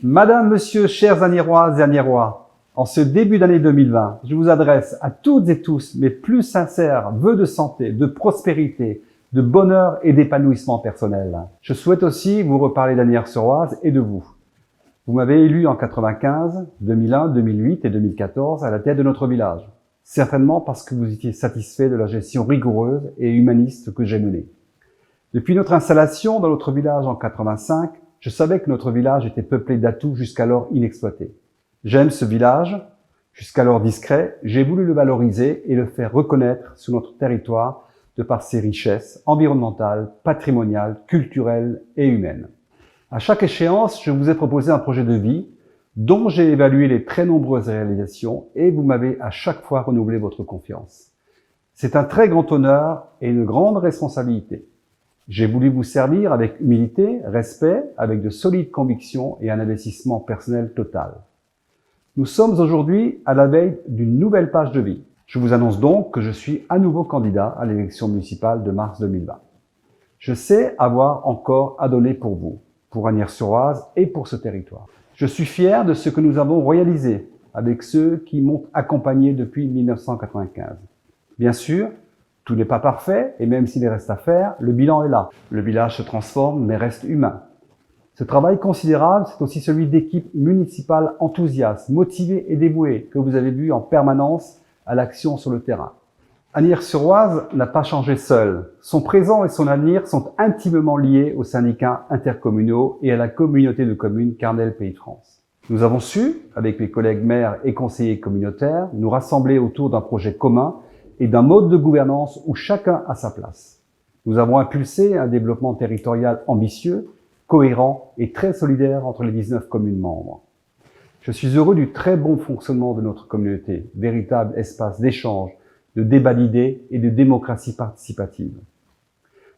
Madame, Monsieur, chers Agnéroises et Agnérois, en ce début d'année 2020, je vous adresse à toutes et tous mes plus sincères vœux de santé, de prospérité, de bonheur et d'épanouissement personnel. Je souhaite aussi vous reparler d'Agnières-sur-Oise et de vous. Vous m'avez élu en 95, 2001, 2008 et 2014 à la tête de notre village. Certainement parce que vous étiez satisfait de la gestion rigoureuse et humaniste que j'ai menée. Depuis notre installation dans notre village en 85, je savais que notre village était peuplé d'atouts jusqu'alors inexploités. J'aime ce village, jusqu'alors discret, j'ai voulu le valoriser et le faire reconnaître sur notre territoire de par ses richesses environnementales, patrimoniales, culturelles et humaines. À chaque échéance, je vous ai proposé un projet de vie dont j'ai évalué les très nombreuses réalisations et vous m'avez à chaque fois renouvelé votre confiance. C'est un très grand honneur et une grande responsabilité. J'ai voulu vous servir avec humilité, respect, avec de solides convictions et un investissement personnel total. Nous sommes aujourd'hui à la veille d'une nouvelle page de vie. Je vous annonce donc que je suis à nouveau candidat à l'élection municipale de mars 2020. Je sais avoir encore à donner pour vous, pour Agnières-sur-Oise et pour ce territoire. Je suis fier de ce que nous avons réalisé avec ceux qui m'ont accompagné depuis 1995. Bien sûr, tout n'est pas parfait et même s'il reste à faire, le bilan est là. Le village se transforme mais reste humain. Ce travail considérable, c'est aussi celui d'équipes municipales enthousiastes, motivées et dévouées que vous avez vues en permanence à l'action sur le terrain. Agnières-sur-Oise n'a pas changé seul. Son présent et son avenir sont intimement liés aux syndicats intercommunaux et à la communauté de communes Carnel Pays de France. Nous avons su, avec mes collègues maires et conseillers communautaires, nous rassembler autour d'un projet commun et d'un mode de gouvernance où chacun a sa place. Nous avons impulsé un développement territorial ambitieux, cohérent et très solidaire entre les 19 communes membres. Je suis heureux du très bon fonctionnement de notre communauté, véritable espace d'échange, de débat d'idées et de démocratie participative.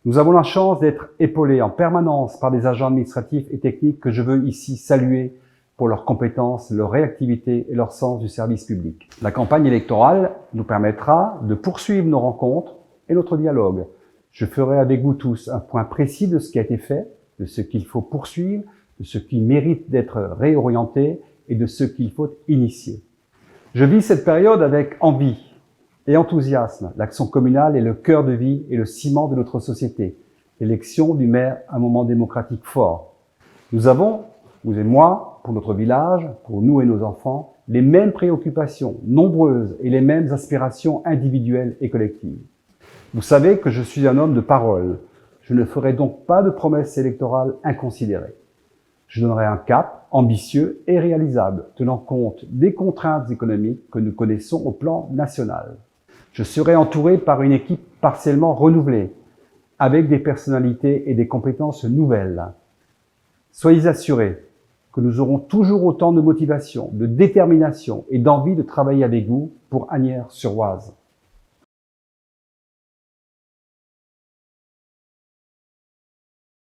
Nous avons la chance d'être épaulés en permanence par des agents administratifs et techniques que je veux ici saluer pour leurs compétences, leur réactivité et leur sens du service public. La campagne électorale nous permettra de poursuivre nos rencontres et notre dialogue. Je ferai avec vous tous un point précis de ce qui a été fait, de ce qu'il faut poursuivre, de ce qui mérite d'être réorienté et de ce qu'il faut initier. Je vis cette période avec envie et enthousiasme. L'action communale est le cœur de vie et le ciment de notre société. L'élection du maire, un moment démocratique fort. Nous avons, vous et moi, pour notre village, pour nous et nos enfants, les mêmes préoccupations, nombreuses, et les mêmes aspirations individuelles et collectives. Vous savez que je suis un homme de parole. Je ne ferai donc pas de promesses électorales inconsidérées. Je donnerai un cap ambitieux et réalisable, tenant compte des contraintes économiques que nous connaissons au plan national. Je serai entouré par une équipe partiellement renouvelée, avec des personnalités et des compétences nouvelles. Soyez assurés que nous aurons toujours autant de motivation, de détermination et d'envie de travailler avec vous pour Agnières-sur-Oise.